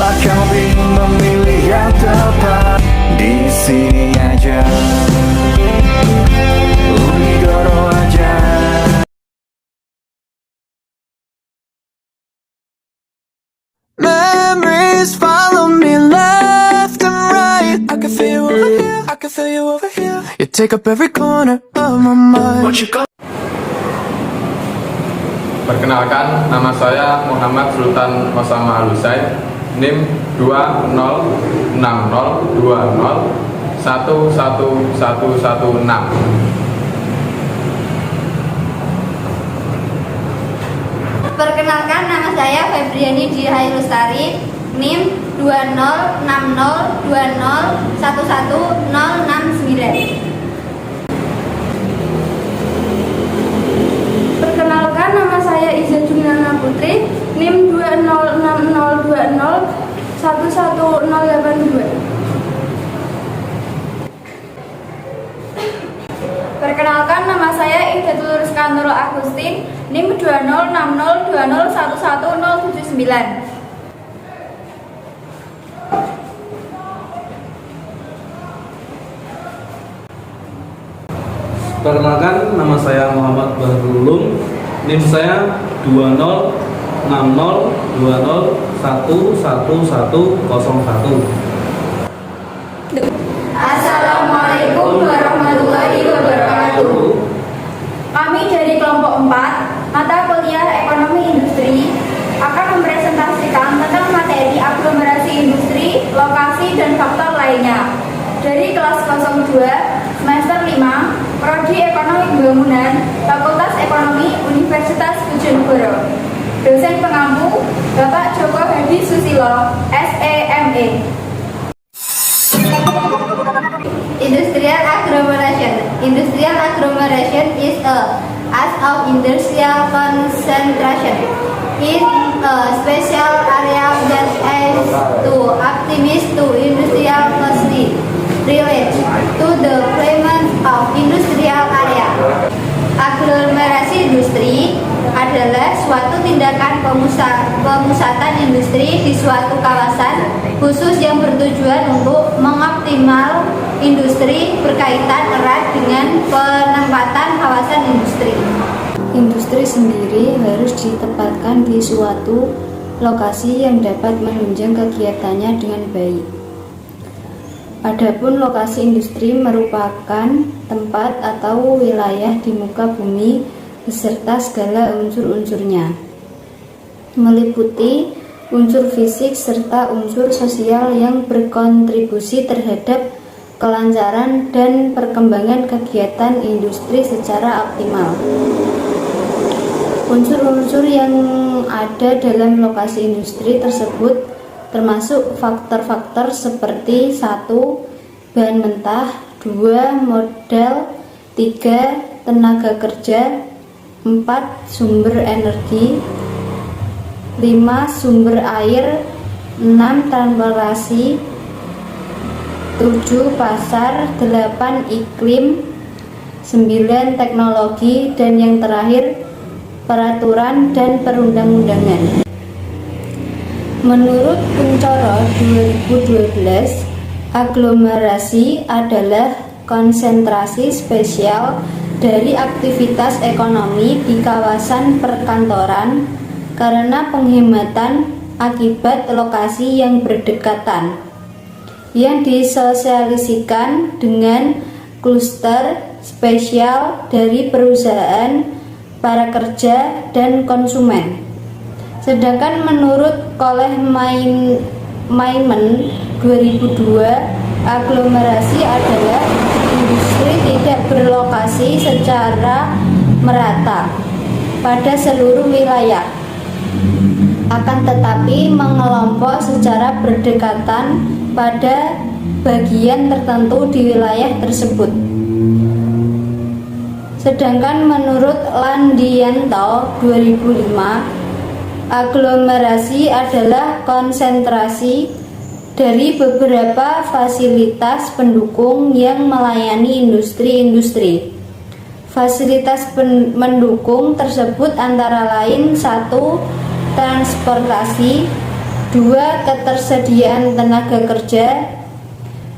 Coba kau bingung memilih yang tepat, di sini aja, Unigoro aja. Memories follow me left and right. I can feel you over here, I can feel you over here. You take up every corner of my mind. What you got? Perkenalkan, nama saya Muhammad Sultan Osama Alusai, NIM 206020111116. Perkenalkan, nama saya Febriani Dihai Lustari, NIM 206020111069. Perkenalkan, nama saya Iza Juliana Putri, NIM 206020111082. Perkenalkan, nama saya Idatul Rizka Nurul Agustin, NIM 206020111079. Perkenalkan, nama saya Muhammad Bahrulum, NIM saya 206020111101. Assalamualaikum warahmatullahi wabarakatuh. Kami dari kelompok 4, mata kuliah Ekonomi Industri, akan mempresentasikan tentang materi aglomerasi industri, lokasi, dan faktor lainnya. Dari kelas 02, semester 5, Prodi Ekonomi Bangunan, Fakultas Ekonomi Universitas Bojonegoro. Dosen pengampu, Bapak Joko Hadi Susilo, SEME. Industrial agglomeration. Industrial agglomeration is a as of industrial concentration in a special area that aims to optimize to industrial cluster relate to the deployment of industrial area. Aglomerasi industri adalah suatu tindakan pemusatan industri di suatu kawasan khusus yang bertujuan untuk mengoptimal industri berkaitan erat dengan penempatan kawasan industri. Industri sendiri harus ditempatkan di suatu lokasi yang dapat menunjang kegiatannya dengan baik. Adapun lokasi industri merupakan tempat atau wilayah di muka bumi beserta segala unsur-unsurnya, meliputi unsur fisik serta unsur sosial yang berkontribusi terhadap kelancaran dan perkembangan kegiatan industri secara optimal. Unsur-unsur yang ada dalam lokasi industri tersebut termasuk faktor-faktor seperti 1. Bahan mentah, 2. Modal, 3. Tenaga kerja, 4. Sumber energi, 5. Sumber air, 6. Transportasi, 7. Pasar, 8. Iklim, 9. Teknologi, dan yang terakhir peraturan dan perundang-undangan. Menurut Kuncoro 2012, aglomerasi adalah konsentrasi spesial dari aktivitas ekonomi di kawasan perkantoran karena penghematan akibat lokasi yang berdekatan, yang disosialisikan dengan kluster spesial dari perusahaan, para kerja, dan konsumen. Sedangkan menurut Koleh Maimen 2002, aglomerasi adalah industri tidak berlokasi secara merata pada seluruh wilayah, akan tetapi mengelompok secara berdekatan pada bagian tertentu di wilayah tersebut. Sedangkan menurut Landianto 2005, aglomerasi adalah konsentrasi dari beberapa fasilitas pendukung yang melayani industri-industri. Fasilitas mendukung tersebut antara lain 1. Transportasi, 2. 2. Ketersediaan tenaga kerja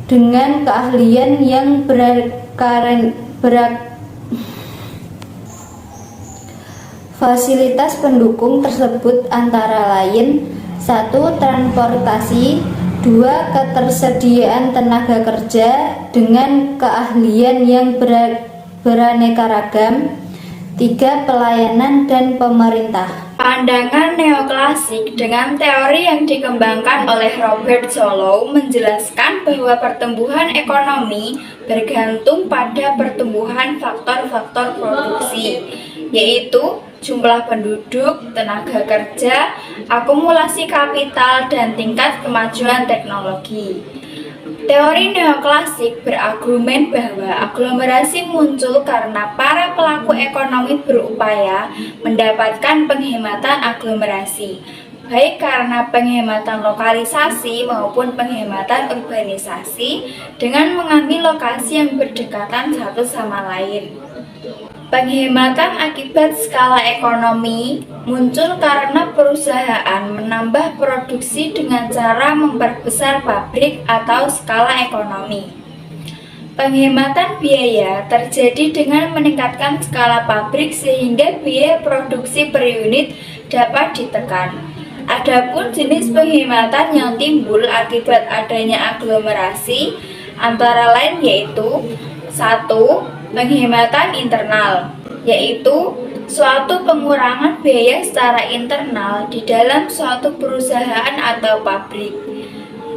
dengan keahlian yang fasilitas pendukung tersebut antara lain 1. Transportasi, 2. Ketersediaan tenaga kerja dengan keahlian yang beraneka ragam, 3. Pelayanan dan pemerintah. Pandangan neoklasik dengan teori yang dikembangkan oleh Robert Solow menjelaskan bahwa pertumbuhan ekonomi bergantung pada pertumbuhan faktor-faktor produksi, yaitu jumlah penduduk, tenaga kerja, akumulasi kapital, dan tingkat kemajuan teknologi. Teori neoklasik berargumen bahwa aglomerasi muncul karena para pelaku ekonomi berupaya mendapatkan penghematan aglomerasi, baik karena penghematan lokalisasi maupun penghematan urbanisasi dengan mengambil lokasi yang berdekatan satu sama lain. Penghematan akibat skala ekonomi muncul karena perusahaan menambah produksi dengan cara memperbesar pabrik atau skala ekonomi. Penghematan biaya terjadi dengan meningkatkan skala pabrik sehingga biaya produksi per unit dapat ditekan. Adapun jenis penghematan yang timbul akibat adanya aglomerasi antara lain yaitu 1. Penghematan internal, yaitu suatu pengurangan biaya secara internal di dalam suatu perusahaan atau pabrik,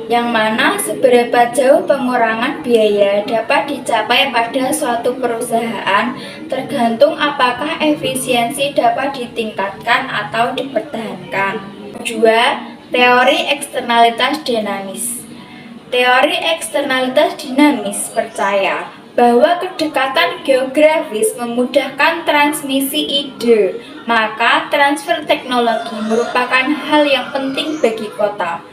yang mana seberapa jauh pengurangan biaya dapat dicapai pada suatu perusahaan tergantung apakah efisiensi dapat ditingkatkan atau dipertahankan. 2. Teori eksternalitas dinamis. Teori eksternalitas dinamis percaya bahwa kedekatan geografis memudahkan transmisi ide, maka transfer teknologi merupakan hal yang penting bagi kota.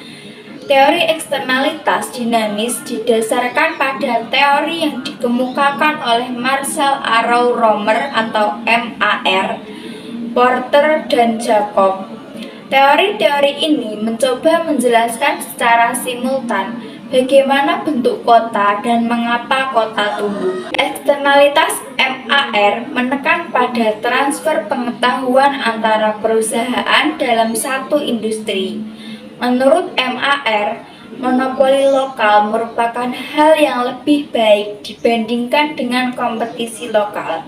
Teori eksternalitas dinamis didasarkan pada teori yang dikemukakan oleh Marshall Arrow Romer atau MAR, Porter, dan Jacob. Teori-teori ini mencoba menjelaskan secara simultan bagaimana bentuk kota dan mengapa kota tumbuh. Eksternalitas MAR menekan pada transfer pengetahuan antara perusahaan dalam satu industri. Menurut MAR, monopoli lokal merupakan hal yang lebih baik dibandingkan dengan kompetisi lokal,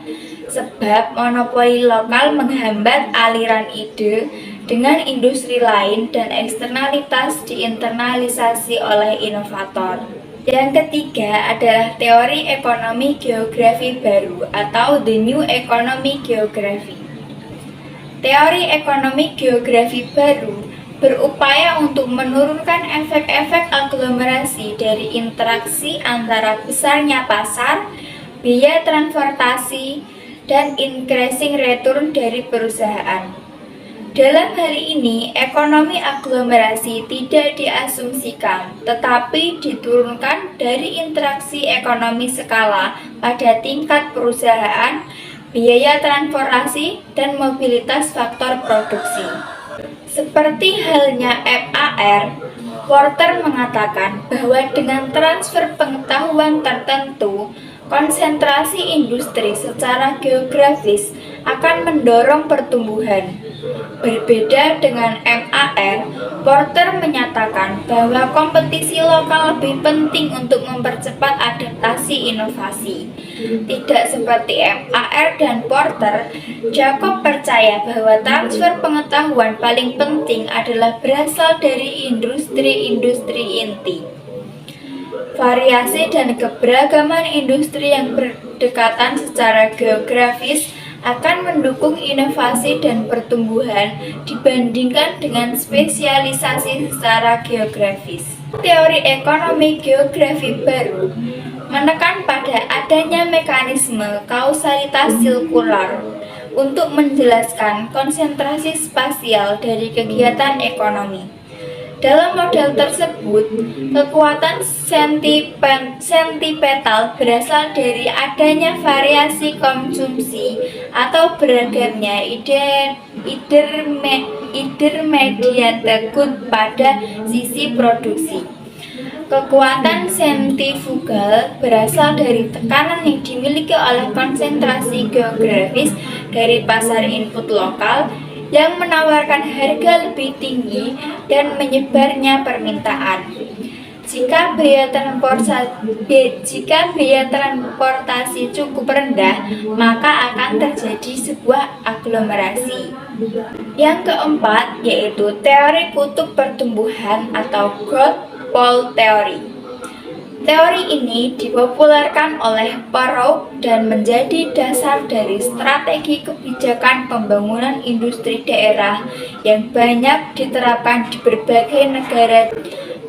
sebab monopoli lokal menghambat aliran ide dengan industri lain dan eksternalitas diinternalisasi oleh inovator. Yang ketiga adalah teori ekonomi geografi baru atau The New Economic Geography. Teori ekonomi geografi baru berupaya untuk menurunkan efek-efek aglomerasi dari interaksi antara besarnya pasar, biaya transportasi, dan increasing return dari perusahaan. Dalam hal ini, ekonomi aglomerasi tidak diasumsikan, tetapi diturunkan dari interaksi ekonomi skala pada tingkat perusahaan, biaya transportasi, dan mobilitas faktor produksi. Seperti halnya MAR, Porter mengatakan bahwa dengan transfer pengetahuan tertentu, konsentrasi industri secara geografis akan mendorong pertumbuhan. Berbeda dengan MAR, Porter menyatakan bahwa kompetisi lokal lebih penting untuk mempercepat adaptasi inovasi. Tidak seperti MAR dan Porter, Jacob percaya bahwa transfer pengetahuan paling penting adalah berasal dari industri-industri inti. Variasi dan keberagaman industri yang berdekatan secara geografis akan mendukung inovasi dan pertumbuhan dibandingkan dengan spesialisasi secara geografis. Teori ekonomi geografi baru menekan pada adanya mekanisme kausalitas sirkular untuk menjelaskan konsentrasi spasial dari kegiatan ekonomi. Dalam model tersebut, kekuatan sentipetal berasal dari adanya variasi konsumsi atau beragamnya intermediate pada sisi produksi. Kekuatan sentrifugal berasal dari tekanan yang dimiliki oleh konsentrasi geografis dari pasar input lokal yang menawarkan harga lebih tinggi dan menyebarnya permintaan. Jika biaya transportasi cukup rendah, maka akan terjadi sebuah aglomerasi. Yang keempat yaitu teori kutub pertumbuhan atau growth pole theory. Teori ini dipopulerkan oleh Perrow dan menjadi dasar dari strategi kebijakan pembangunan industri daerah yang banyak diterapkan di berbagai negara.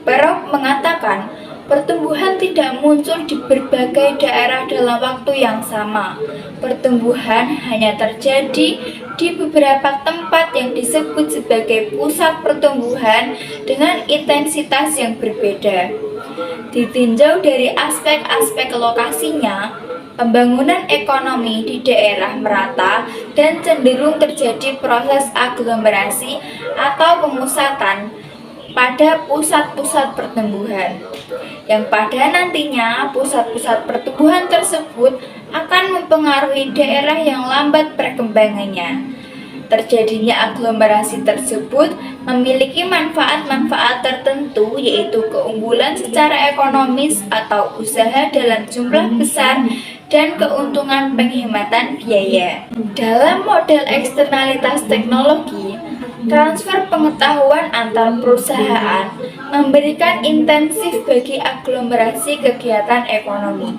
Perrow mengatakan, pertumbuhan tidak muncul di berbagai daerah dalam waktu yang sama. Pertumbuhan hanya terjadi di beberapa tempat yang disebut sebagai pusat pertumbuhan dengan intensitas yang berbeda. Ditinjau dari aspek-aspek lokasinya, pembangunan ekonomi di daerah merata dan cenderung terjadi proses aglomerasi atau pemusatan pada pusat-pusat pertumbuhan, yang pada nantinya pusat-pusat pertumbuhan tersebut akan mempengaruhi daerah yang lambat perkembangannya. Terjadinya aglomerasi tersebut memiliki manfaat-manfaat tertentu, yaitu keunggulan secara ekonomis atau usaha dalam jumlah besar dan keuntungan penghematan biaya. Dalam model eksternalitas teknologi, transfer pengetahuan antar perusahaan memberikan intensif bagi aglomerasi kegiatan ekonomi.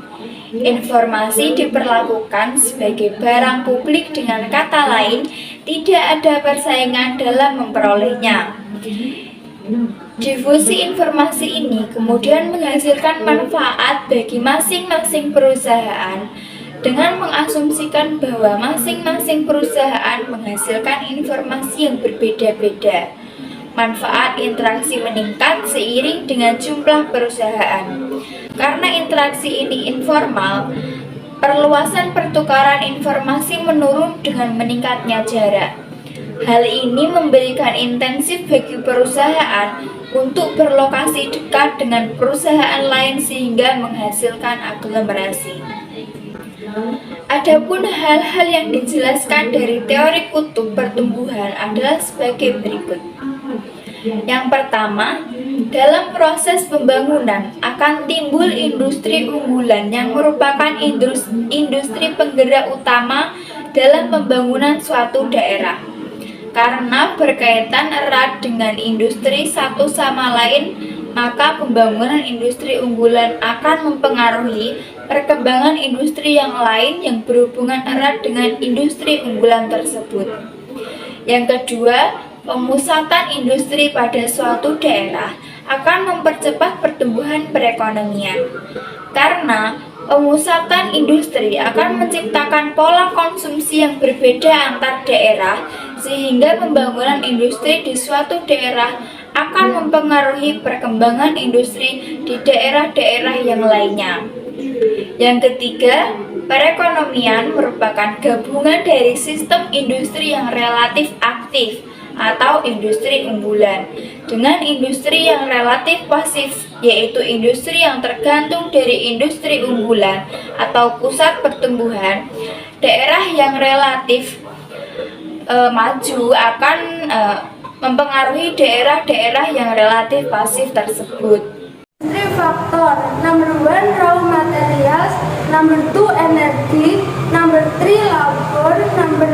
Informasi diperlakukan sebagai barang publik, dengan kata lain, tidak ada persaingan dalam memperolehnya. Difusi informasi ini kemudian menghasilkan manfaat bagi masing-masing perusahaan dengan mengasumsikan bahwa masing-masing perusahaan menghasilkan informasi yang berbeda-beda. Manfaat interaksi meningkat seiring dengan jumlah perusahaan. Karena interaksi ini informal, perluasan pertukaran informasi menurun dengan meningkatnya jarak. Hal ini memberikan intensif bagi perusahaan untuk berlokasi dekat dengan perusahaan lain sehingga menghasilkan aglomerasi. Adapun hal-hal yang dijelaskan dari teori kutub pertumbuhan adalah sebagai berikut. Yang pertama, dalam proses pembangunan akan timbul industri unggulan yang merupakan industri penggerak utama dalam pembangunan suatu daerah. Karena berkaitan erat dengan industri satu sama lain, maka pembangunan industri unggulan akan mempengaruhi perkembangan industri yang lain yang berhubungan erat dengan industri unggulan tersebut. Yang kedua, pemusatan industri pada suatu daerah akan mempercepat pertumbuhan perekonomian. Karena pemusatan industri akan menciptakan pola konsumsi yang berbeda antar daerah, sehingga pembangunan industri di suatu daerah akan mempengaruhi perkembangan industri di daerah-daerah yang lainnya. Yang ketiga, perekonomian merupakan gabungan dari sistem industri yang relatif aktif atau industri unggulan dengan industri yang relatif pasif, yaitu industri yang tergantung dari industri unggulan atau pusat pertumbuhan. Daerah yang relatif maju akan mempengaruhi daerah-daerah yang relatif pasif tersebut. Three factor. Number 1, raw materials. Number 2, energy. Number 3, labor. Number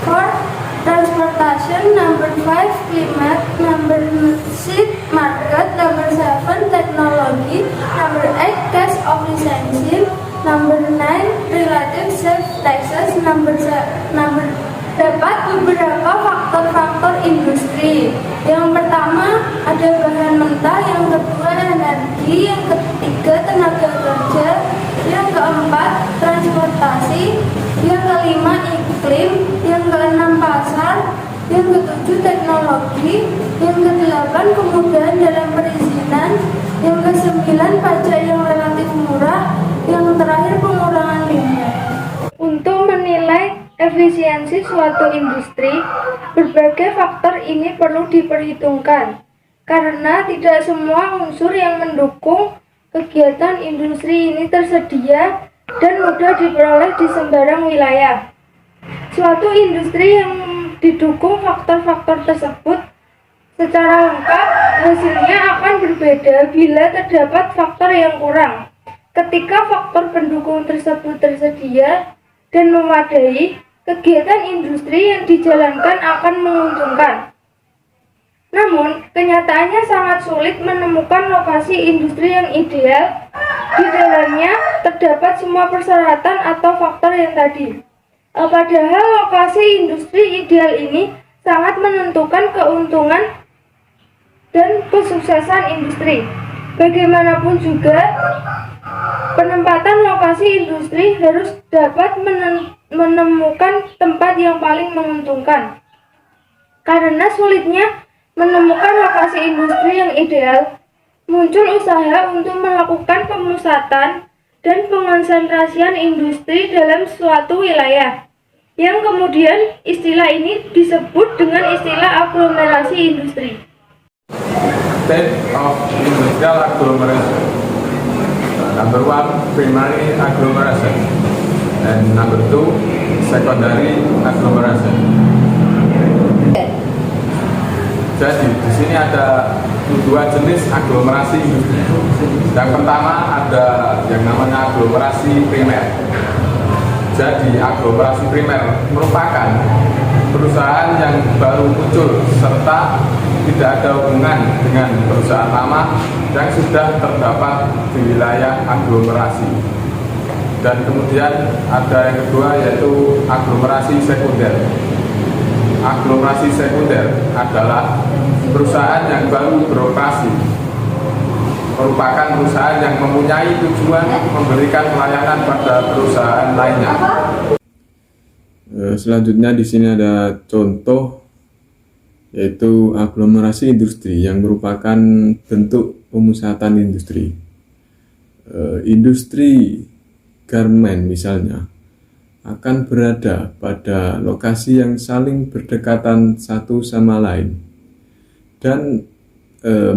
4, transportation. Number 5, climate. Number 6, market. Number 7, technology. Number 8, cash efficiency. Number 9, relative sales taxes. Dapat beberapa faktor-faktor industri. Yang pertama ada bahan mentah, yang kedua energi, yang ketiga tenaga kerja, yang keempat transportasi, yang kelima iklim, yang keenam pasar, yang ketujuh teknologi, yang kedelapan kemudahan dalam perizinan, yang kesembilan pajak yang relatif murah, yang terakhir pengurangan limbah. Untuk menilai efisiensi efisiensi suatu industri, berbagai faktor ini perlu diperhitungkan, karena tidak semua unsur yang mendukung kegiatan industri ini tersedia dan mudah diperoleh di sembarang wilayah. Suatu industri yang didukung faktor-faktor tersebut secara lengkap, hasilnya akan berbeda bila terdapat faktor yang kurang. Ketika faktor pendukung tersebut tersedia dan memadai, kegiatan industri yang dijalankan akan menguntungkan. Namun, kenyataannya sangat sulit menemukan lokasi industri yang ideal. Di dalamnya terdapat semua persyaratan atau faktor yang tadi. Padahal lokasi industri ideal ini sangat menentukan keuntungan dan kesuksesan industri. Bagaimanapun juga, penempatan lokasi industri harus dapat menemukan tempat yang paling menguntungkan. Karena sulitnya menemukan lokasi industri yang ideal, muncul usaha untuk melakukan pemusatan dan pengonsentrasian industri dalam suatu wilayah, yang kemudian istilah ini disebut dengan istilah aglomerasi industri. Type of industrial agglomeration. Number 1, primary agglomeration, and number 2, secondary agglomeration. Jadi di sini ada dua jenis aglomerasi industri. Yang pertama ada yang namanya aglomerasi primer. Jadi aglomerasi primer merupakan perusahaan yang baru muncul serta tidak ada hubungan dengan perusahaan lama yang sudah terdapat di wilayah aglomerasi. Dan kemudian ada yang kedua yaitu aglomerasi sekunder. Aglomerasi sekunder adalah perusahaan yang baru beroperasi, merupakan perusahaan yang mempunyai tujuan memberikan pelayanan pada perusahaan lainnya. Selanjutnya di sini ada contoh, yaitu aglomerasi industri yang merupakan bentuk pemusatan industri. Industri garmen misalnya akan berada pada lokasi yang saling berdekatan satu sama lain dan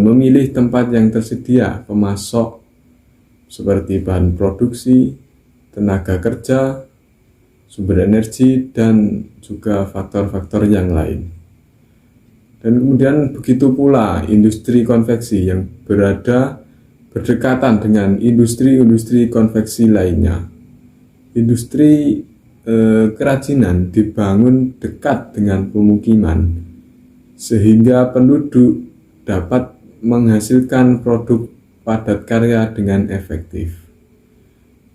memilih tempat yang tersedia pemasok seperti bahan produksi, tenaga kerja, sumber energi, dan juga faktor-faktor yang lain. Dan kemudian begitu pula industri konveksi yang berada berdekatan dengan industri-industri konveksi lainnya. Industri kerajinan dibangun dekat dengan pemukiman sehingga penduduk dapat menghasilkan produk padat karya dengan efektif.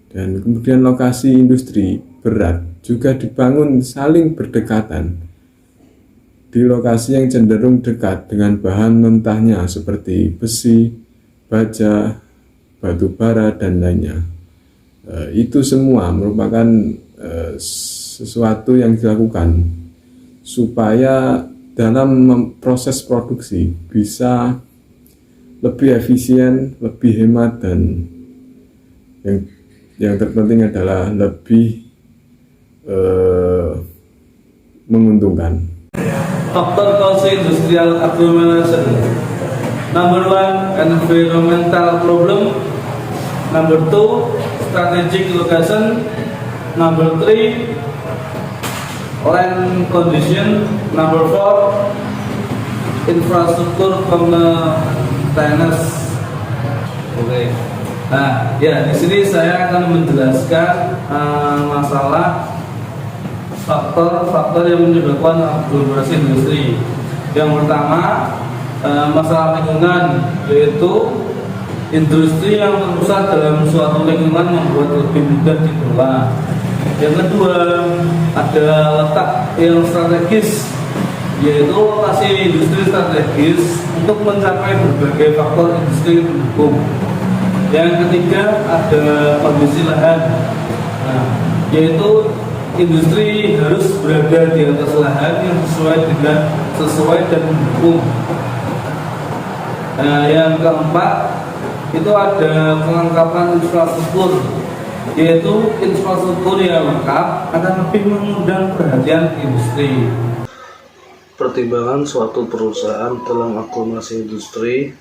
Dan kemudian lokasi industri berat juga dibangun saling berdekatan di lokasi yang cenderung dekat dengan bahan mentahnya seperti besi, baja, batu bara, dan lainnya. Itu semua merupakan sesuatu yang dilakukan supaya dalam proses produksi bisa lebih efisien, lebih hemat, dan yang terpenting adalah lebih menguntungkan. Faktor causing industrial agglomeration. Number 1, environmental problem. Number 2, strategic location. Number 3, land condition. Number 4, infrastruktur maintenance. Oke. Nah, ya di sini saya akan menjelaskan masalah faktor-faktor yang menyebabkan aglomerasi industri. Yang pertama, masalah lingkungan, yaitu industri yang terpusat dalam suatu lingkungan membuat lebih mudah dikelola. Yang kedua, ada letak yang strategis, yaitu lokasi industri strategis untuk mencapai berbagai faktor industri pendukung. Yang ketiga, ada kondisi lahan, yaitu industri harus berada di atas lahan yang sesuai dan mendukung. Yang keempat, itu ada kelengkapan infrastruktur, yaitu infrastruktur yang lengkap akan lebih mengundang perhatian industri. Pertimbangan suatu perusahaan dalam aglomerasi industri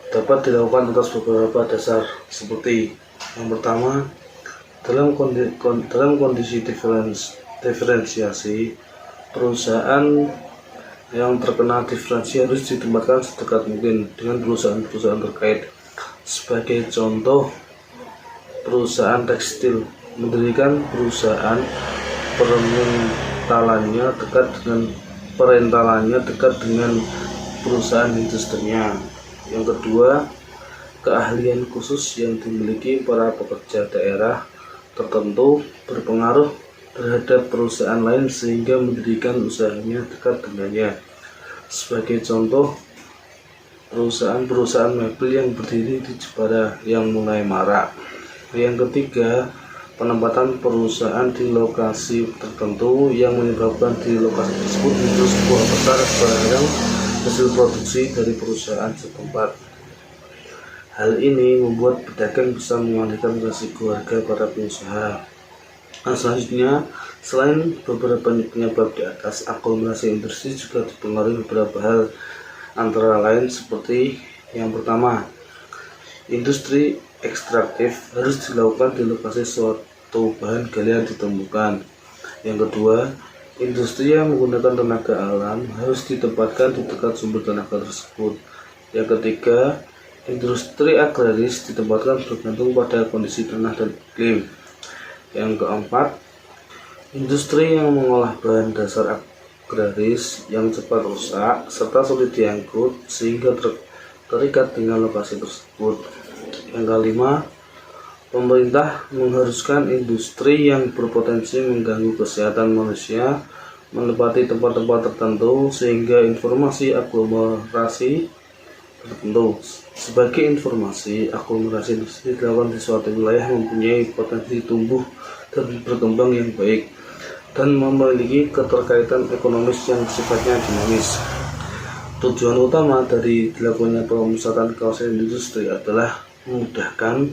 dapat dilakukan atas beberapa dasar seperti yang pertama, dalam kondisi diferensiasi, perusahaan yang terkena diferensiasi harus ditempatkan sedekat mungkin dengan perusahaan-perusahaan terkait. Sebagai contoh, perusahaan tekstil mendirikan perusahaan perentalannya dekat dengan perusahaan industrinya. Yang kedua, keahlian khusus yang dimiliki para pekerja daerah tertentu berpengaruh terhadap perusahaan lain sehingga mendirikan usahanya dekat dengannya. Sebagai contoh, perusahaan mebel yang berdiri di Jepara yang mulai marak. Yang ketiga, penempatan perusahaan di lokasi tertentu yang menyebabkan di lokasi tersebut muncul sebuah pasar barang hasil produksi dari perusahaan setempat. Hal ini membuat pedagang bisa mengalihkan resiko harga para pengusaha. Selanjutnya, selain beberapa penyebab di atas, aglomerasi industri juga dipengaruhi beberapa hal, antara lain seperti yang pertama, industri ekstraktif harus dilakukan di lokasi suatu bahan galian ditemukan. Yang kedua, industri yang menggunakan tenaga alam harus ditempatkan di dekat sumber tenaga tersebut. Yang ketiga, industri agraris ditempatkan bergantung pada kondisi tanah dan iklim. Yang keempat, industri yang mengolah bahan dasar agraris yang cepat rusak serta sulit diangkut sehingga terikat dengan lokasi tersebut. Yang kelima, pemerintah mengharuskan industri yang berpotensi mengganggu kesehatan manusia menempati tempat-tempat tertentu sehingga informasi aglomerasi tertentu. Sebagai informasi, aglomerasi industri dilakukan di suatu wilayah mempunyai potensi tumbuh dan berkembang yang baik dan memiliki keterkaitan ekonomis yang sifatnya dinamis. Tujuan utama dari dilakukannya pemusatan kawasan industri adalah memudahkan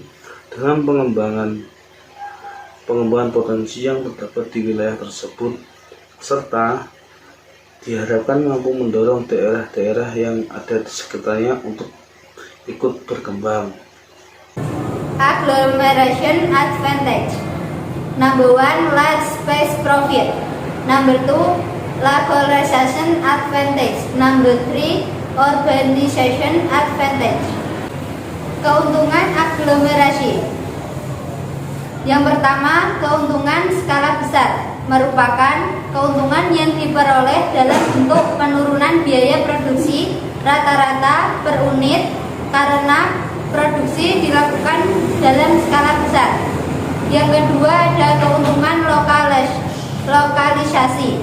dengan pengembangan potensi yang terdapat di wilayah tersebut, serta diharapkan mampu mendorong daerah-daerah yang ada di sekitarnya untuk ikut berkembang. Agglomeration advantage. Number 1, large space profit. Number 2, localization advantage. Number 3, urbanization advantage. Keuntungan aglomerasi. Yang pertama, keuntungan skala besar merupakan keuntungan yang diperoleh dalam bentuk penurunan biaya produksi rata-rata per unit karena produksi dilakukan dalam skala besar. Yang kedua, ada keuntungan lokalisasi,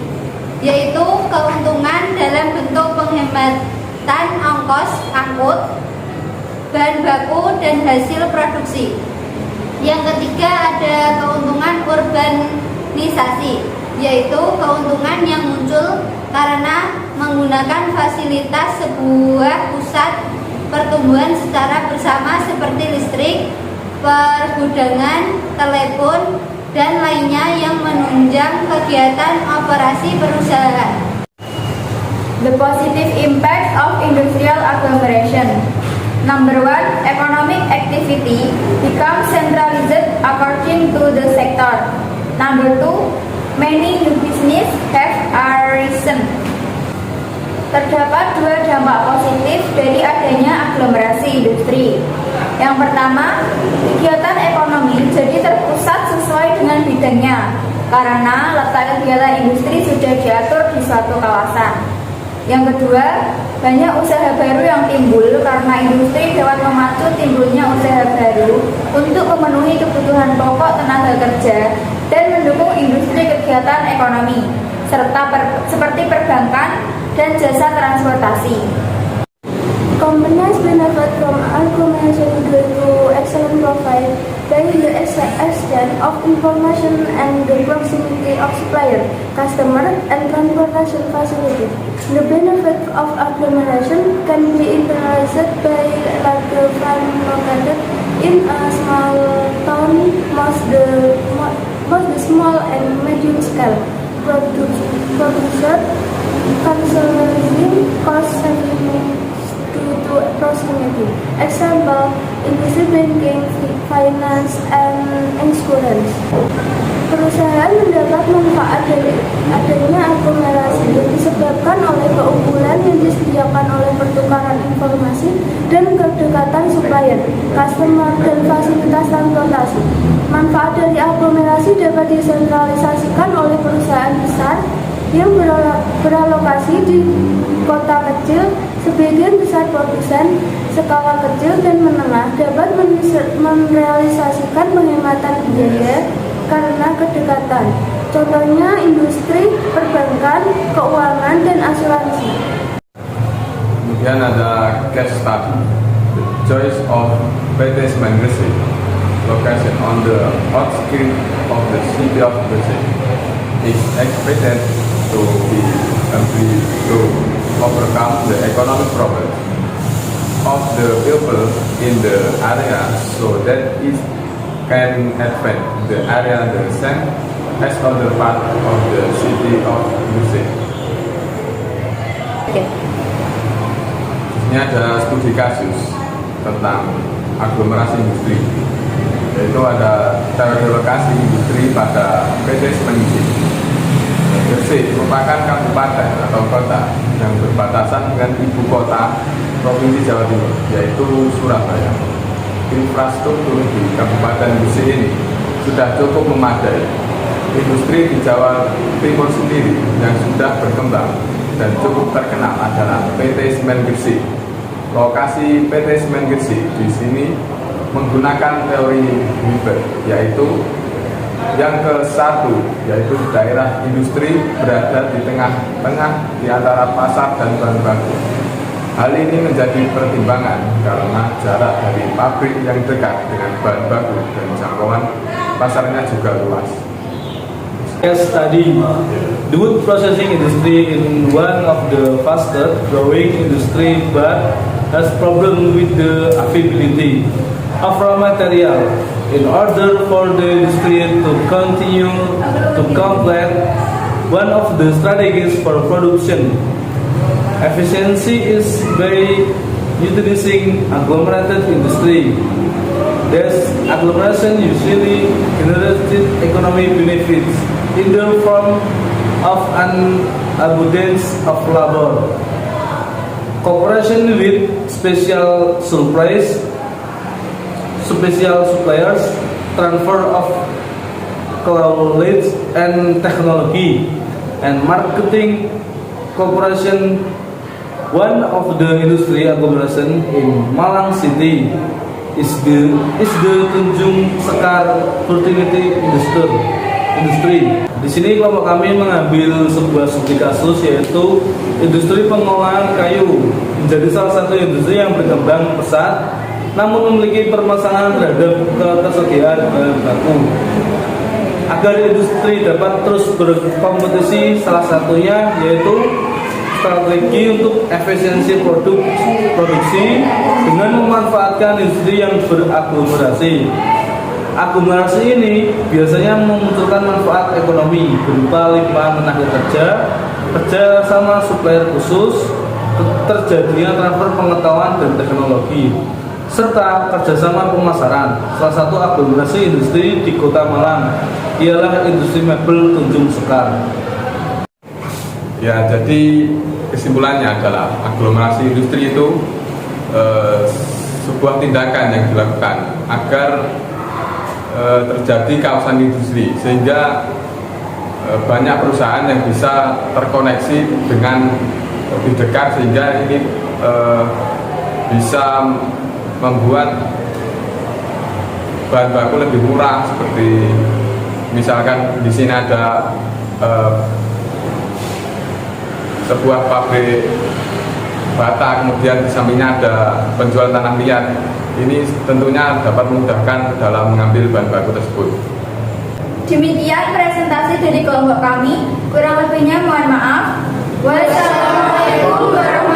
yaitu keuntungan dalam bentuk penghematan ongkos angkut, bahan baku, dan hasil produksi. Yang ketiga, ada keuntungan urbanisasi, yaitu keuntungan yang muncul karena menggunakan fasilitas sebuah pusat pertumbuhan secara bersama seperti listrik, pergudangan, telepon, dan lainnya yang menunjang kegiatan operasi perusahaan. The positive impact of industrial agglomeration. Number 1, economic activity becomes centralized according to the sector. Number 2, many new business have arisen. Terdapat dua dampak positif dari adanya aglomerasi industri. Yang pertama, kegiatan ekonomi jadi terpusat sesuai dengan bidangnya karena letak kegiatan industri sudah diatur di suatu kawasan. Yang kedua, banyak usaha baru yang timbul karena industri dapat memacu timbulnya usaha baru untuk memenuhi kebutuhan pokok tenaga kerja dan mendukung industri kegiatan ekonomi serta seperti perbankan dan jasa transportasi. Companies benefit from agglomeration due to excellent profile by the exchange of information and the proximity of supplier, customer, and transportation facilities. The benefit of agglomeration can be internalized by larger firm located in a small town, most the small and medium scale producer, consoliding cost saving due to proximity. Example, industry banking, finance, and insurance. Perusahaan mendapat manfaat dari adanya aglomerasi disebabkan oleh keunggulan yang disediakan oleh pertukaran informasi dan kedekatan supplier, customer, dan fasilitas transportasi. Manfaat dari aglomerasi dapat disentralisasikan oleh perusahaan besar yang beralokasi di kota kecil. Sebagian besar produsen skala kecil dan menengah dapat merealisasikan penghematan biaya karena kedekatan. Contohnya industri, perbankan, keuangan, dan asuransi. Kemudian ada case study, the choice of PT Semen Gresik, location on the outskirts of the city of Gresik, is expected to overcome the economic problems of the people in the area, so that it can advance the area the same as other part of the city of Gresik. Ini ada studi kasus tentang aglomerasi industri, yaitu ada teori lokasi industri pada PT Semen Gresik. Gresik merupakan kabupaten atau kota yang berbatasan dengan ibu kota Provinsi Jawa Timur, yaitu Surabaya. Infrastruktur di Kabupaten Gresik ini sudah cukup memadai. Industri di Jawa Timur sendiri yang sudah berkembang dan cukup terkenal adalah PT Semen Gresik. Lokasi PT Semen Gresik di sini menggunakan teori Weber, yaitu yang ke-1, yaitu daerah industri berada di tengah-tengah di antara pasar dan bahan baku. Hal ini menjadi pertimbangan karena jarak dari pabrik yang dekat dengan bahan baku dan jangkauan pasarnya juga luas. Case study, the wood processing industry in one of the fastest growing industry but has problem with the availability of raw material. In order for the industry to continue to complete one of the strategies for production efficiency is by utilizing agglomerated industry. Thus, agglomeration usually generates economic benefits in the form of an abundance of labor, cooperation with special suppliers, transfer of knowledge and technology, and marketing cooperation. One of the industry agglomeration in Malang City is the Tanjung Sekar Fertility Industry. Di sini kelompok kami mengambil sebuah studi kasus, yaitu industri pengolahan kayu menjadi salah satu industri yang berkembang pesat namun memiliki permasalahan terhadap ketersediaan bahan baku. Agar industri dapat terus berkompetisi, salah satunya yaitu strategi untuk efisiensi produksi dengan memanfaatkan industri yang beraglomerasi. Aglomerasi ini biasanya memunculkan manfaat ekonomi berupa limpahan tenaga kerja sama supplier khusus, terjadinya transfer pengetahuan dan teknologi, serta kerjasama pemasaran. Salah satu aglomerasi industri di Kota Malang ialah industri mebel Tanjung Sekar. Ya, jadi kesimpulannya adalah aglomerasi industri itu sebuah tindakan yang dilakukan agar terjadi kawasan industri, sehingga banyak perusahaan yang bisa terkoneksi dengan lebih dekat, sehingga ini bisa membuat bahan baku lebih murah. Seperti misalkan di sini ada sebuah pabrik bata, kemudian di sampingnya ada penjual tanah liat. Ini tentunya dapat memudahkan dalam mengambil bahan baku tersebut. Demikian presentasi dari kelompok kami. Kurang lebihnya mohon maaf. Wassalamualaikum warahmatullahi wabarakatuh.